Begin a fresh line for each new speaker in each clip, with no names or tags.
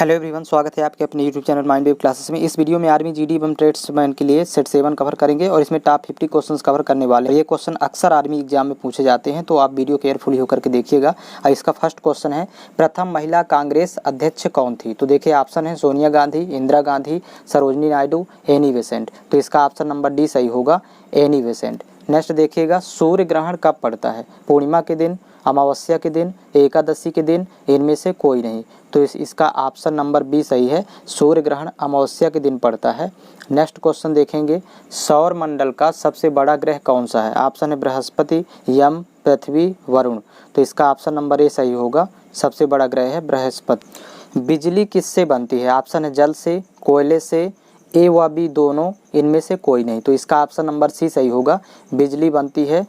Hello everyone, स्वागत है आपके अपने YouTube channel mind wave classes में। इस वीडियो में आर्मी जीडी एवं ट्रेड्समैन के लिए सेट 7 कवर करेंगे और इसमें टॉप 50 क्वेश्चंस कवर करने वाले हैं। ये क्वेश्चन अक्सर आर्मी एग्जाम में पूछे जाते हैं, तो आप वीडियो केयरफुली होकर के देखिएगा। इसका फर्स्ट क्वेश्चन है, प्रथम महिला कांग्रेस अध्यक्ष कौन थी? तो देखिए ऑप्शन है सोनिया गांधी, इंदिरा गांधी, सरोजनी नायडू, एनी बेसेंट। तो इसका ऑप्शन नंबर डी सही होगा, एनी बेसेंट। नेक्स्ट देखिएगा, सूर्य ग्रहण कब पड़ता है? पूर्णिमा के दिन, अमावस्या के दिन, एकादशी के दिन, इनमें से कोई नहीं। तो इसका ऑप्शन नंबर बी सही है, सूर्य ग्रहण अमावस्या के दिन पड़ता है। नेक्स्ट क्वेश्चन देखेंगे, सौर मंडल का सबसे बड़ा ग्रह कौन सा है? ऑप्शन है बृहस्पति, यम, पृथ्वी, वरुण। तो इसका ऑप्शन नंबर ए सही होगा, सबसे बड़ा ग्रह है बृहस्पति। बिजली किससे बनती है? ऑप्शन है जल से, कोयले से, ए व बी दोनों, इनमें से कोई नहीं। तो इसका ऑप्शन नंबर सी सही होगा, बिजली बनती है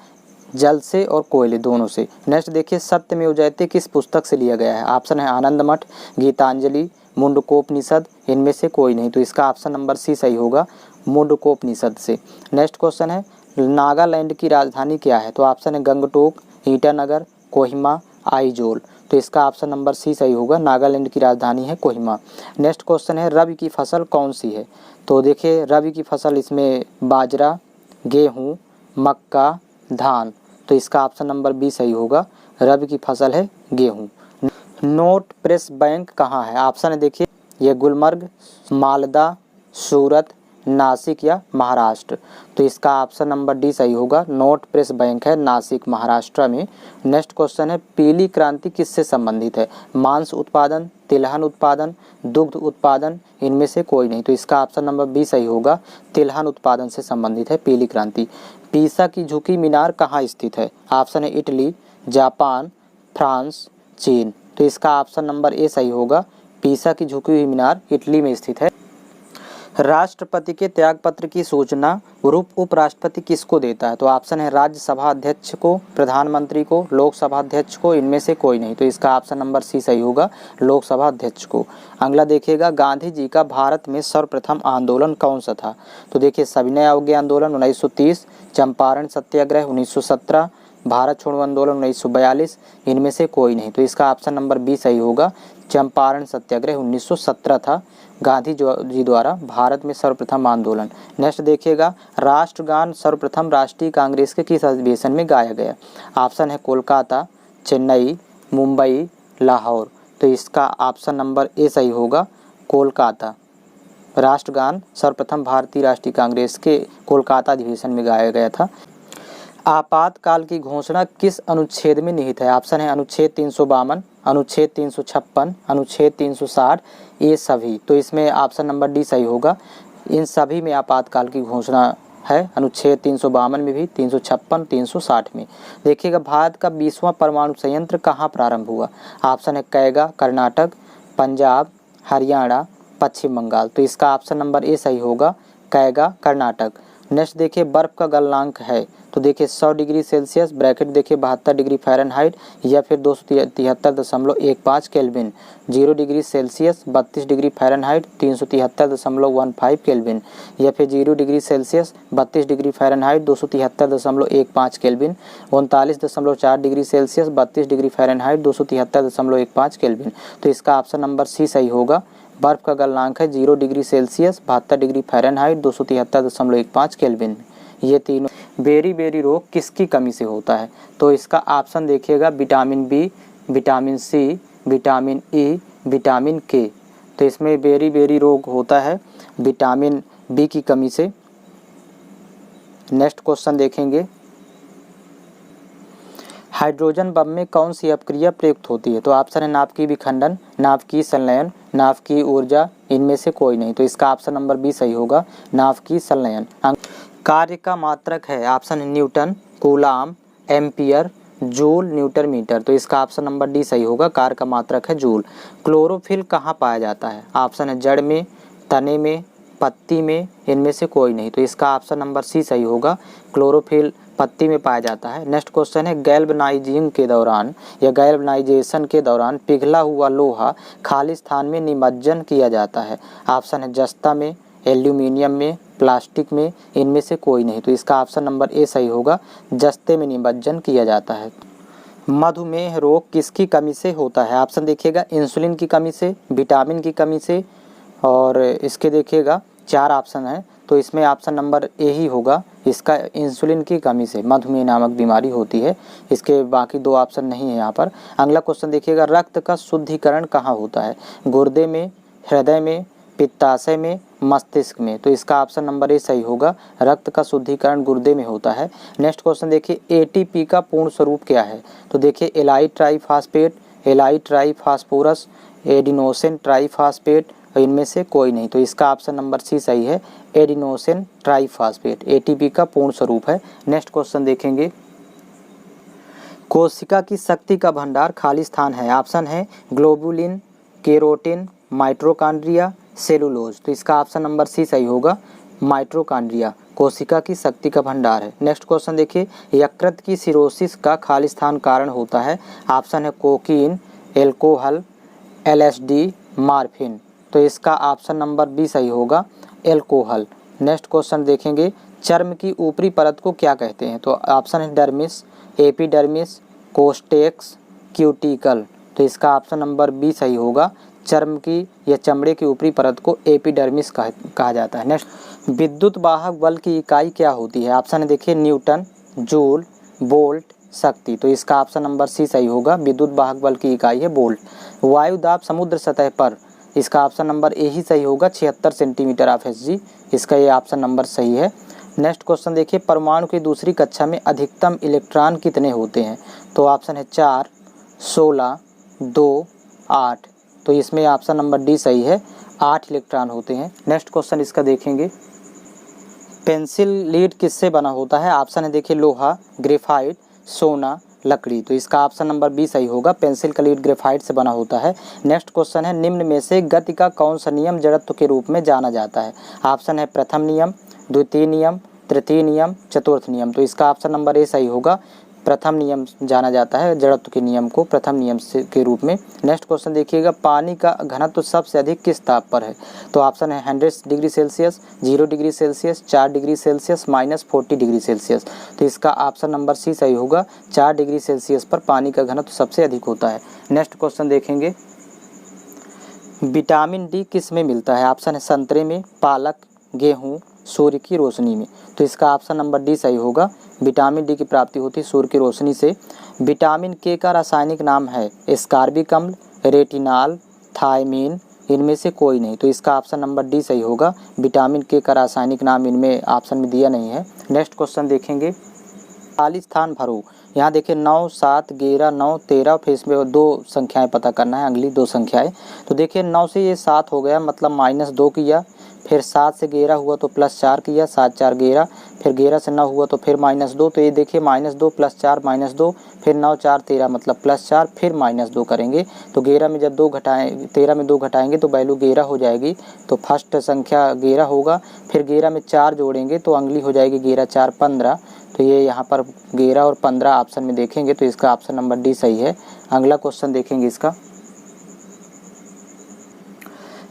जल से और कोयले दोनों से। नेक्स्ट देखिए, सत्यमेव जयते किस पुस्तक से लिया गया है? ऑप्शन है आनंद मठ, गीतांजलि, मुंडकोपनिषद, इनमें से कोई नहीं। तो इसका ऑप्शन नंबर सी सही होगा, मुंडकोपनिषद से। नेक्स्ट क्वेश्चन है, नागालैंड की राजधानी क्या है? तो ऑप्शन है गंगटोक, ईटानगर, कोहिमा, आइजोल। तो इसका ऑप्शन नंबर सी सही होगा, नागालैंड की राजधानी है कोहिमा। नेक्स्ट क्वेश्चन है, रबी की फसल कौन सी है? तो देखिए रबी की फसल इसमें बाजरा, गेहूँ, मक्का, धान। तो इसका ऑप्शन नंबर बी सही होगा, रबी की फसल है गेहूँ। नोट प्रेस बैंक कहाँ है? ऑप्शन है देखिए, ये गुलमर्ग, मालदा, सूरत, नासिक या महाराष्ट्र। तो इसका ऑप्शन नंबर डी सही होगा, नोट प्रेस बैंक है नासिक, महाराष्ट्र में। नेक्स्ट क्वेश्चन है, पीली क्रांति किससे संबंधित है? मांस उत्पादन, तिलहन उत्पादन, दुग्ध उत्पादन, इनमें से कोई नहीं। तो इसका ऑप्शन नंबर बी सही होगा, तिलहन उत्पादन से संबंधित है पीली क्रांति। पीसा की झुकी मीनार कहाँ स्थित है? ऑप्शन है इटली, जापान, फ्रांस, चीन। तो इसका ऑप्शन नंबर ए सही होगा, पीसा की झुकी हुई मीनार इटली में स्थित है। राष्ट्रपति के त्यागपत्र की सूचना उपराष्ट्रपति किसको देता है? तो ऑप्शन है राज्यसभा अध्यक्ष को, प्रधानमंत्री को, लोकसभा अध्यक्ष को, इनमें से कोई नहीं। तो इसका ऑप्शन नंबर सी सही होगा, लोकसभा अध्यक्ष को। अगला देखिएगा, गांधी जी का भारत में सर्वप्रथम आंदोलन कौन सा था? तो देखिए सविनय अवज्ञा आंदोलन 1930, चंपारण सत्याग्रह 1917, भारत छोड़ो आंदोलन 1942, इनमें से कोई नहीं। तो इसका ऑप्शन नंबर बी सही होगा, चंपारण सत्याग्रह 1917 था गांधी जी द्वारा भारत में सर्वप्रथम आंदोलन। नेक्स्ट देखिएगा, राष्ट्रगान सर्वप्रथम राष्ट्रीय कांग्रेस के किस अधिवेशन में गाया गया? ऑप्शन है कोलकाता, चेन्नई, मुंबई, लाहौर। तो इसका ऑप्शन नंबर ए सही होगा, कोलकाता। राष्ट्रगान सर्वप्रथम भारतीय राष्ट्रीय कांग्रेस के कोलकाता अधिवेशन में गाया गया था। आपातकाल की घोषणा किस अनुच्छेद में निहित है? ऑप्शन है अनुच्छेद 352, अनुच्छेद 356, अनुच्छेद 360, ये सभी। तो इसमें ऑप्शन नंबर डी सही होगा, इन सभी में आपातकाल की घोषणा है, अनुच्छेद 352 में भी, 356, 360 में। देखिएगा, भारत का 20वां परमाणु संयंत्र कहाँ प्रारंभ हुआ? ऑप्शन है कैगा, कर्नाटक, पंजाब, हरियाणा, पश्चिम बंगाल। तो इसका ऑप्शन नंबर ए सही होगा, कैगा, कर्नाटक। नेक्स्ट देखिए, बर्फ का गलनांक है, तो देखिए 100 डिग्री सेल्सियस, ब्रैकेट देखिए 72 डिग्री फ़ारेनहाइट या फिर 273.15 kelvin, 0 degree Celsius, 32 degree Fahrenheit, 373.15 kelvin, या फिर 0 degree Celsius, 32 degree Fahrenheit, 273.15 kelvin, 39.4 degree Celsius, 32 degree Fahrenheit, 273.15 kelvin. तो इसका ऑप्शन नंबर सी सही होगा, बर्फ का गलनांक है 0 degree Celsius, 72 degree Fahrenheit, 273.15 kelvin. ये तीनों। बेरी रोग किसकी कमी से होता है? तो इसका ऑप्शन देखिएगा, vitamin B, vitamin C, vitamin E, vitamin K. तो इसमें बेरी रोग होता है विटामिन बी की कमी से। नेक्स्ट क्वेश्चन देखेंगे, हाइड्रोजन बम में कौन सी अपक्रिया प्रयुक्त होती है? तो ऑप्शन है नाभिकीय विखंडन, नाभिकीय संलयन, नाभिकीय ऊर्जा, इनमें से कोई नहीं। तो इसका ऑप्शन नंबर बी सही होगा, नाभिकीय संलयन। कार्य का मात्रक है, ऑप्शन है newton, coulomb, ampere, joule, newton metre. तो इसका ऑप्शन नंबर डी सही होगा, कार्य का मात्रक है जूल। क्लोरोफिल कहाँ पाया जाता है? ऑप्शन है जड़ में, तने में, पत्ती में, इनमें से कोई नहीं। तो इसका ऑप्शन नंबर सी सही होगा, क्लोरोफिल पत्ती में पाया जाता है। नेक्स्ट क्वेश्चन है, गैल्वनाइजिंग के दौरान या गैल्वनाइजेशन के दौरान पिघला हुआ लोहा खाली स्थान में निमज्जन किया जाता है। ऑप्शन है जस्ता में, एल्यूमिनियम में, प्लास्टिक में, इनमें से कोई नहीं। तो इसका ऑप्शन नंबर ए सही होगा, जस्ते में निमज्जन किया जाता है। मधुमेह रोग किसकी कमी से होता है? ऑप्शन देखिएगा इंसुलिन की कमी से, विटामिन की कमी से, और इसके देखिएगा 4 ऑप्शन है, तो इसमें ऑप्शन नंबर ए ही होगा। इसका इंसुलिन की कमी से मधुमेह नामक बीमारी होती है। इसके बाकी 2 ऑप्शन नहीं है यहाँ पर। अगला क्वेश्चन देखिएगा, रक्त का शुद्धिकरण कहाँ होता है? गुर्दे में, हृदय में, पित्ताशय में, मस्तिष्क में। तो इसका ऑप्शन नंबर ए सही होगा। रक्त का शुद्धिकरण गुर्दे में होता है। नेक्स्ट क्वेश्चन देखिए, एटीपी का पूर्ण स्वरूप क्या है? तो देखिए allied triphosphate, allied triphosphorus, adenosine triphosphate, इनमें से कोई नहीं। तो इसका ऑप्शन नंबर सी सही है, एडिनोसिन ट्राईफॉस्फेट एटीपी का पूर्ण स्वरूप है। नेक्स्ट क्वेश्चन देखेंगे, कोशिका की शक्ति का भंडार खाली स्थान है। ऑप्शन है ग्लोबुलिन, केरोटिन, माइटोकॉन्ड्रिया, सेलुलोज। तो इसका ऑप्शन नंबर सी सही होगा, माइटोकॉन्ड्रिया कोशिका की शक्ति का भंडार है। नेक्स्ट क्वेश्चन देखिए, यकृत की सिरोसिस का खाली स्थान कारण होता है। ऑप्शन है कोकीन, एल्कोहल, एलएसडी, मॉर्फिन। तो इसका ऑप्शन नंबर बी सही होगा, एल्कोहल। नेक्स्ट क्वेश्चन देखेंगे, चर्म की ऊपरी परत को क्या कहते हैं? तो ऑप्शन है डर्मिस, एपिडर्मिस, कोस्टेक्स, क्यूटिकल। तो इसका ऑप्शन नंबर बी सही होगा, चर्म की या चमड़े की ऊपरी परत को एपिडर्मिस कहा जाता है। नेक्स्ट, विद्युत वाहक बल की इकाई क्या होती है? ऑप्शन है देखिए न्यूटन, जूल, वोल्ट, शक्ति। तो इसका ऑप्शन नंबर सी सही होगा, विद्युत वाहक बल की इकाई है वोल्ट। वायु दाब समुद्र सतह पर, इसका ऑप्शन नंबर ए ही सही होगा, 76 सेंटीमीटर ऑफ एसजी। इसका ये ऑप्शन नंबर सही है। नेक्स्ट क्वेश्चन देखिए, परमाणु की दूसरी कक्षा में अधिकतम इलेक्ट्रॉन कितने होते हैं? तो ऑप्शन है 4, 16, 2, 8। तो इसमें ऑप्शन नंबर डी सही है, 8 इलेक्ट्रॉन होते हैं। नेक्स्ट क्वेश्चन इसका देखेंगे, पेंसिल लीड किससे बना होता है? ऑप्शन है देखिए लोहा, ग्रेफाइट, सोना, लकड़ी। तो इसका ऑप्शन नंबर बी सही होगा, पेंसिल का लीड ग्रेफाइट से बना होता है। नेक्स्ट क्वेश्चन है, निम्न में से गति का कौन सा नियम जड़त्व के रूप में जाना जाता है? ऑप्शन है प्रथम नियम, द्वितीय नियम, तृतीय नियम, चतुर्थ नियम। तो इसका ऑप्शन नंबर ए सही होगा, प्रथम नियम जाना जाता है जड़त्व के नियम को प्रथम नियम से के रूप में। नेक्स्ट क्वेश्चन देखिएगा, पानी का घनत्व सबसे अधिक किस ताप पर है? तो ऑप्शन है 100 degree Celsius, 0 degree Celsius, 4 degree Celsius, -40 degree Celsius. तो इसका ऑप्शन नंबर सी सही होगा, 4 डिग्री सेल्सियस पर पानी का घनत्व सबसे अधिक होता है। नेक्स्ट क्वेश्चन देखेंगे, विटामिन डी किस में मिलता है? ऑप्शन है संतरे में, पालक, गेहूँ, सूर्य की रोशनी में। तो इसका ऑप्शन नंबर डी सही होगा, विटामिन डी की प्राप्ति होती है सूर्य की रोशनी से। विटामिन के का रासायनिक नाम है एस्कॉर्बिक अम्ल, रेटिनॉल, थायमीन, इनमें से कोई नहीं। तो इसका ऑप्शन नंबर डी सही होगा, विटामिन के का रासायनिक नाम इनमें ऑप्शन में दिया नहीं है। नेक्स्ट क्वेश्चन देखेंगे, खाली स्थान भरो। यहाँ देखिए 9, 7, 11, 9, 13, फिर इसमें 2 संख्याएं पता करना है, अगली 2 संख्याएं। तो देखिए 9 से ये 7 हो गया, मतलब -2 किया, फिर 7 से 11 हुआ तो +4 किया, 7 4 11, फिर 11 से 9 हुआ तो फिर -2। तो ये देखिए -2 +4 -2, फिर 9 4 13 मतलब +4, फिर -2 करेंगे। तो 11 में जब 2 घटाएँ 13 में 2 घटाएंगे तो वैल्यू 11 हो जाएगी। तो फर्स्ट संख्या 11 होगा, फिर 11 में 4 जोड़ेंगे तो अगली हो जाएगी 11 4 15। तो ये यहाँ पर 11 और 15 ऑप्शन में देखेंगे तो इसका ऑप्शन नंबर डी सही है। अगला क्वेश्चन देखेंगे इसका,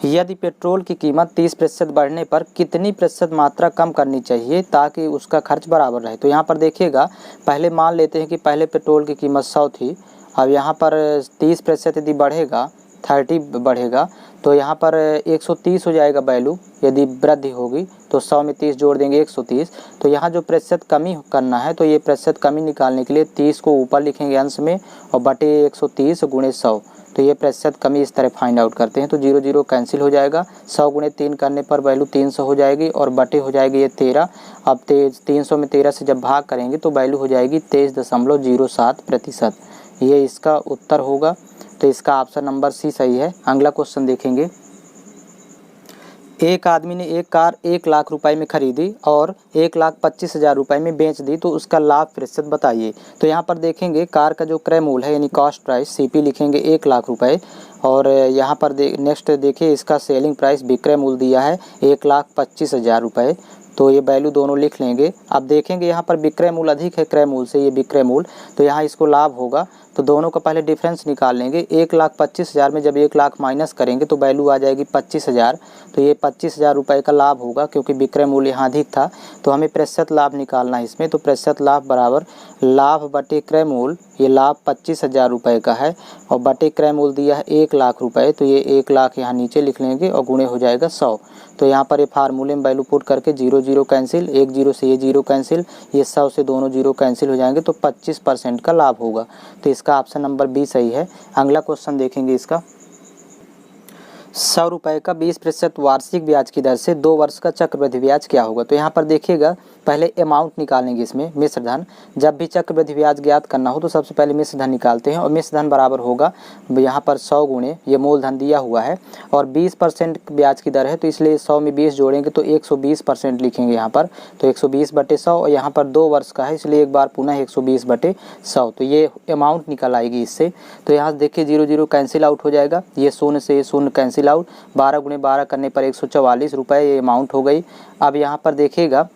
यदि पेट्रोल की कीमत 30% बढ़ने पर कितनी प्रतिशत मात्रा कम करनी चाहिए ताकि उसका खर्च बराबर रहे? तो यहाँ पर देखिएगा, पहले मान लेते हैं कि पहले पेट्रोल की कीमत 100 थी, अब यहाँ पर 30% यदि बढ़ेगा, 30 बढ़ेगा तो यहाँ पर 130 हो जाएगा वैल्यू। यदि वृद्धि होगी तो 100 में 30 जोड़ देंगे 130। तो यहाँ जो प्रतिशत कमी करना है, तो ये प्रतिशत कमी निकालने के लिए 30 को ऊपर लिखेंगे अंश में और बटे 130 गुणे 100। तो ये प्रतिशत कमी इस तरह फाइंड आउट करते हैं। तो 0 0 कैंसिल हो जाएगा, 100 गुणे 3 करने पर वैल्यू 300 हो जाएगी और बटे हो जाएगी ये 13। अब 300 में 13 से जब भाग करेंगे तो वैल्यू हो जाएगी 23.07%। ये इसका उत्तर होगा। तो इसका ऑप्शन नंबर सी सही है। अगला क्वेश्चन देखेंगे, एक आदमी ने एक कार 1 लाख रुपए में खरीदी और 1,25,000 रुपए में बेच दी, तो उसका लाभ प्रतिशत बताइए। तो यहाँ पर देखेंगे कार का जो क्रय मूल्य है यानी कॉस्ट प्राइस सीपी लिखेंगे 1 लाख रुपए, और यहाँ पर नेक्स्ट देखिए इसका सेलिंग प्राइस विक्रय मूल्य दिया है 1,25,000 रुपये। तो ये वैल्यू दोनों लिख लेंगे। अब देखेंगे यहाँ पर विक्रय मूल्य अधिक है क्रय मूल्य से, ये विक्रय मूल्य, तो यहाँ इसको लाभ होगा। तो तो दोनों का पहले डिफरेंस निकाल लेंगे। 1,25,000 में जब 1 लाख माइनस करेंगे तो वैल्यू आ जाएगी 25,000। तो ये 25,000 रुपये का लाभ होगा, क्योंकि विक्रय मूल्य यहाँ अधिक था। तो हमें प्रतिशत लाभ निकालना है इसमें। तो प्रतिशत लाभ बराबर लाभ बटे क्रय मूल्य, ये लाभ 25,000 रुपये का है और बटे क्रय मूल्य दिया है 1 लाख रुपये। तो ये 1 लाख यहाँ नीचे लिख लेंगे और गुणे हो जाएगा 100। तो यहाँ पर ये फार्मूले में वैल्यू पुट करके 0 0 कैंसिल, 1 0 से ये 0 कैंसिल, ये 100 से दोनों 0 कैंसिल हो जाएंगे। तो 25% का लाभ होगा। तो इसका ऑप्शन नंबर बी सही है। अगला क्वेश्चन देखेंगे इसका। 100 रुपये का 20% वार्षिक ब्याज की दर से 2 वर्ष का चक्रवृद्धि ब्याज क्या होगा। तो यहाँ पर देखिएगा, पहले अमाउंट निकालेंगे इसमें, मिश्र धन। जब भी चक्रवृद्धि ब्याज ज्ञात करना हो तो सबसे पहले मिश्र धन निकालते हैं और मिश्र धन बराबर होगा यहाँ पर 100 गुणे ये मूलधन दिया हुआ है और 20% ब्याज की दर है, तो इसलिए 100 में 20 जोड़ेंगे तो 120% लिखेंगे यहाँ पर। तो 120/100 और यहाँ पर 2 वर्ष का है, इसलिए एक बार पुनः 120/100। तो ये अमाउंट निकल आएगी इससे। तो यहाँ देखिए 0 0 कैंसिल आउट हो जाएगा, ये 0 से 0 कैंसिल आउट, 12 गुणे 12 करने पर 144 रुपये ये अमाउंट हो गई। अब यहाँ पर देखिएगा,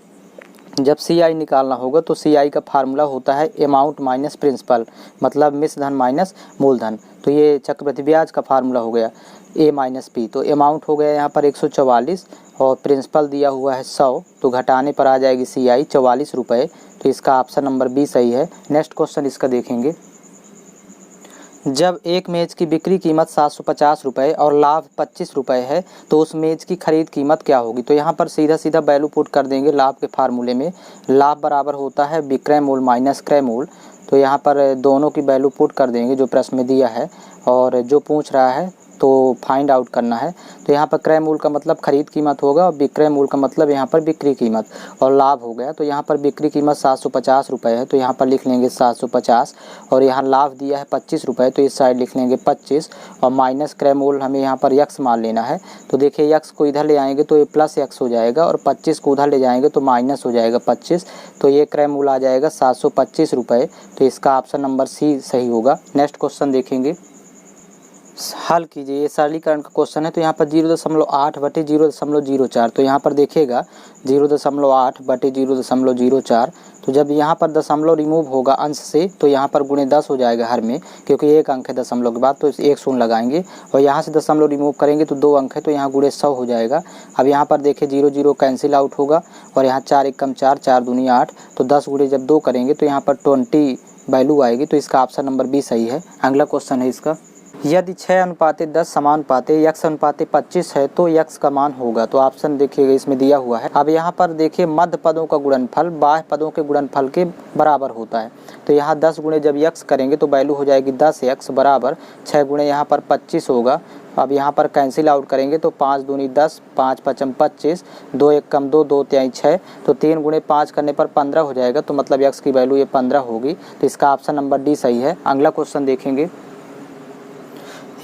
जब CI निकालना होगा तो CI का फार्मूला होता है अमाउंट माइनस प्रिंसिपल, मतलब मिश्र धन माइनस मूलधन। तो ये चक्रवृद्धि ब्याज का फार्मूला हो गया A माइनस P। तो अमाउंट हो गया यहाँ पर 144 और प्रिंसिपल दिया हुआ है 100, तो घटाने पर आ जाएगी CI 44 रुपये। तो इसका ऑप्शन नंबर बी सही है। नेक्स्ट क्वेश्चन इसका देखेंगे। जब एक मेज की बिक्री कीमत 750 रुपये और लाभ 25 रुपये है तो उस मेज की खरीद कीमत क्या होगी। तो यहाँ पर सीधा सीधा वैल्यू पुट कर देंगे लाभ के फार्मूले में। लाभ बराबर होता है विक्रय मूल्य माइनस क्रय मूल्य। तो यहाँ पर दोनों की वैल्यू पुट कर देंगे जो प्रश्न में दिया है और जो पूछ रहा है तो फाइंड आउट करना है। तो यहाँ पर क्रय मूल्य का मतलब खरीद कीमत होगा और विक्रय मूल्य का मतलब यहाँ पर बिक्री कीमत और लाभ हो गया। तो यहाँ पर बिक्री कीमत 750 रुपये है, तो यहाँ पर लिख लेंगे 750 और यहाँ लाभ दिया है 25 रुपये, तो इस साइड लिख लेंगे 25 और माइनस क्रय मूल्य हमें यहाँ पर यक्स मान लेना है। तो देखिए यक्स को इधर ले आएंगे तो ये प्लस यक्स हो जाएगा और 25 को उधर ले जाएंगे तो माइनस हो जाएगा 25। तो ये क्रय मूल्य आ जाएगा 725 रुपये। तो इसका ऑप्शन नंबर सी सही होगा। नेक्स्ट क्वेश्चन देखेंगे, हल कीजिए। ये सरलीकरण का क्वेश्चन है। तो यहाँ पर 0.8 बटे 0.04। तो यहाँ पर देखिएगा 0.8 बटे 0.04। तो जब यहाँ पर दशमलव रिमूव होगा अंश से तो यहाँ पर गुणे 10 हो जाएगा हर में, क्योंकि एक अंक है दशमलव के बाद, तो एक शून्य लगाएंगे और यहाँ से दशमलव रिमूव करेंगे तो 2 अंक है, तो यहाँ गुणे 100 हो जाएगा। अब यहाँ पर देखिए 0 0 कैंसिल आउट होगा और यहाँ 4 1 4, 4 दूनी 8। तो 10 गुणे जब 2 करेंगे तो यहाँ पर 20 वैल्यू आएगी। तो इसका ऑप्शन नंबर बी सही है। अगला क्वेश्चन है इसका। यदि 6:10 समानुपाते x अनुपाते 25 है तो x का मान होगा। तो ऑप्शन देखिएगा इसमें दिया हुआ है। अब यहाँ पर देखिए मध्य पदों का गुणनफल बाह्य पदों के गुणनफल के बराबर होता है। तो यहाँ 10 गुणे जब x करेंगे तो वैल्यू हो जाएगी 10x बराबर 6 गुणे यहाँ पर 25 होगा। अब यहाँ पर कैंसिल आउट करेंगे तो 5 दूनी 10, 5 5 25, 2 1 कम 2, 2 3 6। तो 3 गुणे 5 करने पर 15 हो जाएगा। तो मतलब x की वैल्यू ये 15 होगी। तो इसका ऑप्शन नंबर डी सही है। अगला क्वेश्चन देखेंगे।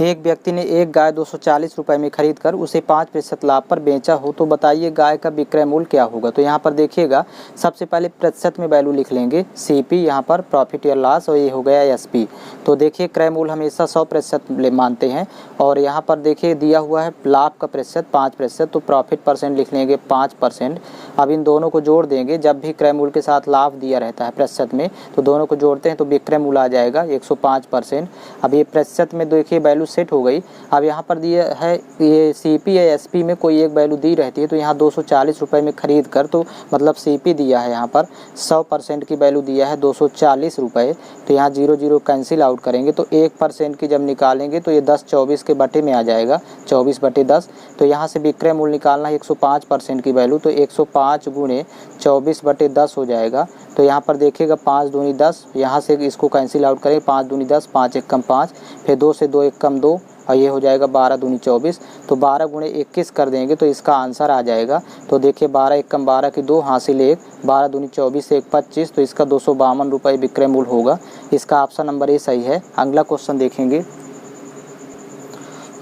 एक व्यक्ति ने एक गाय 240 रुपये में खरीद कर उसे 5% लाभ पर बेचा हो, तो बताइए गाय का विक्रय मूल्य क्या होगा। तो यहाँ पर देखिएगा सबसे पहले प्रतिशत में वैल्यू लिख लेंगे CP, यहाँ पर प्रॉफिट या लॉस, और ये हो गया SP। तो देखिए क्रय मूल्य हमेशा 100% मानते हैं और यहाँ पर देखिए दिया हुआ है लाभ का प्रतिशत 5%, तो प्रॉफिट परसेंट लिख लेंगे 5%। अब इन दोनों को जोड़ देंगे। जब भी क्रय मूल्य के साथ लाभ दिया रहता है प्रतिशत में तो दोनों को जोड़ते हैं तो विक्रय मूल्य आ जाएगा 105%। अब ये प्रतिशत में देखिए वैल्यू सेट हो गई। अब यहाँ पर दिया है ये CP या SP में कोई एक वैल्यू दी रहती है। तो यहाँ 240 रुपये में खरीद कर, तो मतलब CP दिया है यहाँ पर 100% की वैल्यू दिया है 240 रुपये। तो यहाँ 0 0 कैंसिल आउट करेंगे तो 1% की जब निकालेंगे तो ये 10 24 के बटे में आ जाएगा, 24/10। तो यहाँ से विक्रय मूल्य निकालना है 105% की वैल्यू, तो 105 गुणे 24/10 हो जाएगा। तो यहाँ पर देखिएगा 5 दूनी 10, यहाँ से इसको कैंसिल आउट करें, 5 दूनी 10, 5 1 कम 5, फिर 2 से 2 1 कम 2 और ये हो जाएगा 12 दूनी 24। तो 12 गुणे 21 कर देंगे तो इसका आंसर आ जाएगा। तो देखिए 12 1 कम 12 की 2 हासिल 1, 12 दूनी 24 से 1 25। तो इसका 252 रुपये विक्रय मूल्य होगा। इसका ऑप्शन नंबर ए सही है। अगला क्वेश्चन देखेंगे।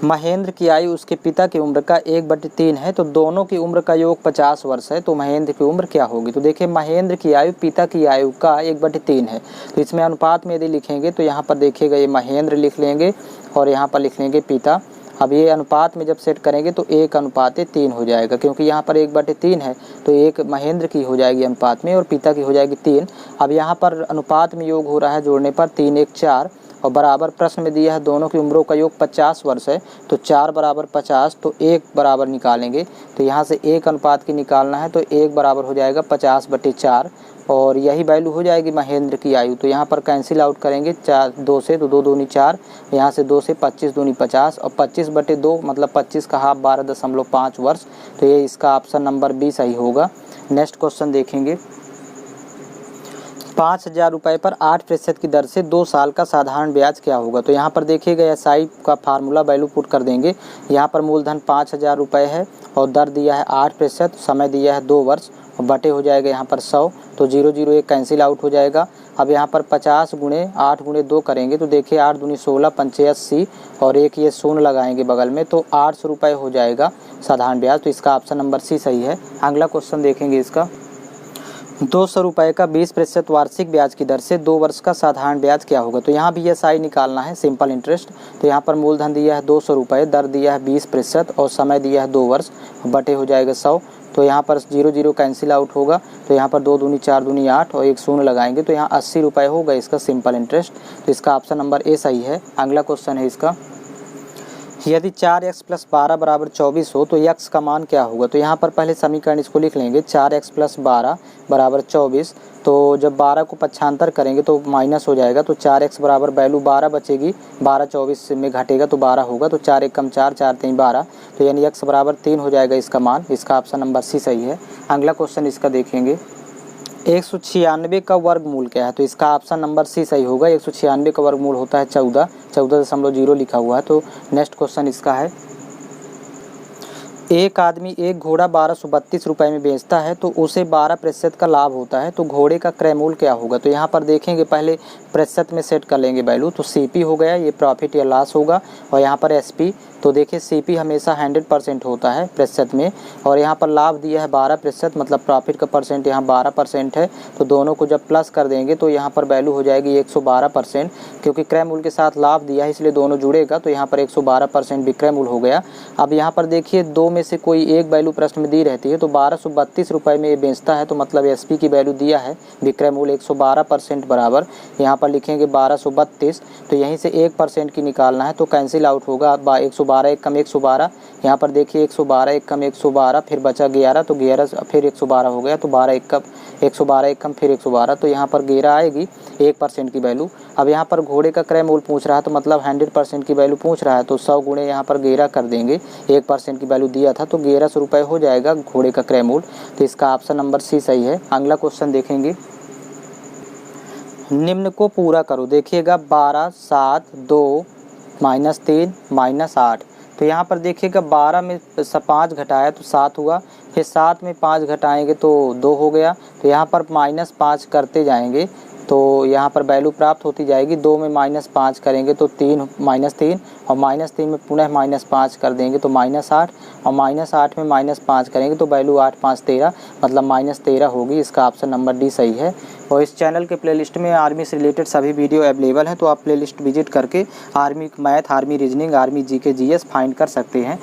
महेंद्र की आयु उसके पिता की उम्र का 1/3 है, तो दोनों की उम्र का योग 50 वर्ष है, तो महेंद्र की उम्र क्या होगी। तो देखिए महेंद्र की आयु पिता की आयु का 1/3 है। तो इसमें अनुपात में यदि लिखेंगे तो यहाँ पर देखिएगा ये महेंद्र लिख लेंगे और यहाँ पर लिख लेंगे पिता। अब ये अनुपात में जब सेट करेंगे तो 1:3 हो जाएगा, क्योंकि यहाँ पर 1/3 है तो 1 महेंद्र की हो जाएगी अनुपात में और पिता की हो जाएगी 3। अब यहाँ पर अनुपात में योग हो रहा है जोड़ने पर 3 1 4 और बराबर प्रश्न में दिया है दोनों की उम्रों का योग 50 वर्ष है, तो 4 बराबर 50, तो 1 बराबर निकालेंगे। तो यहाँ से 1 अनुपात की निकालना है, तो 1 बराबर हो जाएगा 50/4 और यही वैल्यू हो जाएगी महेंद्र की आयु। तो यहाँ पर कैंसिल आउट करेंगे 4 2 से, तो 2 दूनी 4, यहाँ से 2 से 25 दूनी 50 और 25/2 मतलब 25 का हाफ 12.5 वर्ष। तो ये इसका ऑप्शन नंबर बी सही होगा। नेक्स्ट क्वेश्चन देखेंगे। 5,000 रुपये पर 8% की दर से 2 साल का साधारण ब्याज क्या होगा। तो यहाँ पर देखिएगा एसआई का फार्मूला वैल्यू पुट कर देंगे। यहाँ पर मूलधन 5,000 रुपये है और दर दिया है 8%, समय दिया है 2 वर्ष और बटे हो जाएगा यहाँ पर 100, तो 0 0 1 कैंसिल आउट हो जाएगा। अब यहाँ पर 50 गुणे 8 गुणे 2 करेंगे, तो देखिए 8 दूनी 16 पंचे 80 और एक ये शून्य लगाएंगे बगल में, तो 800 रुपये हो जाएगा साधारण ब्याज। तो इसका ऑप्शन नंबर सी सही है। अगला क्वेश्चन देखेंगे इसका। 200 रुपये का 20% वार्षिक ब्याज की दर से 2 वर्ष का साधारण ब्याज क्या होगा। तो यहाँ भी एसआई निकालना है, सिंपल इंटरेस्ट। तो यहाँ पर मूलधन दिया है 200 रुपये, दर दिया है 20% और समय दिया है 2 वर्ष, बटे हो जाएगा 100। तो यहाँ पर 0 0 कैंसिल आउट होगा, तो यहाँ पर 2 दूनी 4 दूनी 8 और एक शून्य लगाएंगे, तो यहाँ 80 रुपये होगा इसका सिंपल इंटरेस्ट। तो इसका ऑप्शन नंबर ए सही है। अगला क्वेश्चन है इसका। यदि 4x + 12 = 24 हो तो x का मान क्या होगा। तो यहाँ पर पहले समीकरण इसको लिख लेंगे। 4x + 12 = 24, तो जब 12 को पक्षांतर करेंगे तो माइनस हो जाएगा, तो 4x बराबर वैल्यू 12 बचेगी, 12 24 में घटेगा तो 12 होगा, तो 4 1 कम 4 4 3 12, तो यानी x बराबर 3 हो जाएगा इसका मान। इसका ऑप्शन नंबर सी सही है। अगला क्वेश्चन इसका देखेंगे। 196 का वर्गमूल क्या है। तो इसका ऑप्शन नंबर सी सही होगा। 196 का वर्गमूल होता है 14.0 लिखा हुआ है। तो नेक्स्ट क्वेश्चन इसका है। एक आदमी एक घोड़ा 1232 रुपये में बेचता है तो उसे 12% का लाभ होता है, तो घोड़े का क्रय मूल्य क्या होगा। तो यहाँ पर देखेंगे, पहले प्रतिशत में सेट कर लेंगे वैल्यू, तो सीपी हो गया, ये प्रॉफिट या लॉस होगा, और यहाँ पर एसपी। तो देखिए सीपी हमेशा 100% होता है प्रतिशत में, और यहाँ पर लाभ दिया है 12%, मतलब प्रॉफिट का परसेंट यहाँ 12% है। तो दोनों को जब प्लस कर देंगे तो यहाँ पर वैल्यू हो जाएगी 112%, क्योंकि क्रय मूल्य के साथ लाभ दिया है इसलिए दोनों जुड़ेगा, तो यहाँ पर 112% विक्रय मूल्य हो गया। अब यहाँ पर देखिए दो में से कोई एक वैल्यू प्रश्न में दी रहती है, तो 1232 रुपये में ये बेचता है, तो मतलब एसपी की वैल्यू दिया है विक्रय मूल्य 112% बराबर, यहाँ पर लिखेंगे 1232, तो यहीं से 1% की निकालना है, तो कैंसिल आउट होगा। 112 एक कम 112, यहाँ पर देखिए 112 एक कम 112, फिर बचा 11, तो 11 फिर 112 हो गया, तो 12 एक कम 112 एक कम फिर 112, तो यहाँ पर 11 आएगी 1% की वैल्यू। अब यहाँ पर घोड़े का क्रय मूल्य पूछ रहा है, तो मतलब 100% की वैल्यू पूछ रहा है, तो 100 गुणे यहाँ पर 11 कर देंगे, 1% की वैल्यू दिया था, तो 1100 रुपये हो जाएगा घोड़े का क्रय मूल्य। तो इसका ऑप्शन नंबर सी सही है। अगला क्वेश्चन देखेंगे। निम्न को पूरा करो। देखिएगा 12 7 2 -3 -8, तो यहाँ पर देखिएगा 12 में 5 घटाया तो 7 हुआ, फिर 7 में 5 घटाएंगे तो 2 हो गया, तो यहाँ पर -5 करते जाएंगे तो यहाँ पर वैल्यू प्राप्त होती जाएगी। 2 में -5 करेंगे तो 3 -3, और -3 में पुनः -5 कर देंगे तो -8, और -8 में -5 करेंगे तो वैल्यू 8 5 13, मतलब -13 होगी। इसका ऑप्शन नंबर डी सही है। और इस चैनल के प्लेलिस्ट में आर्मी से रिलेटेड सभी वीडियो अवेलेबल हैं, तो आप प्लेलिस्ट विजिट करके army math, army reasoning, army GK GS find कर सकते हैं।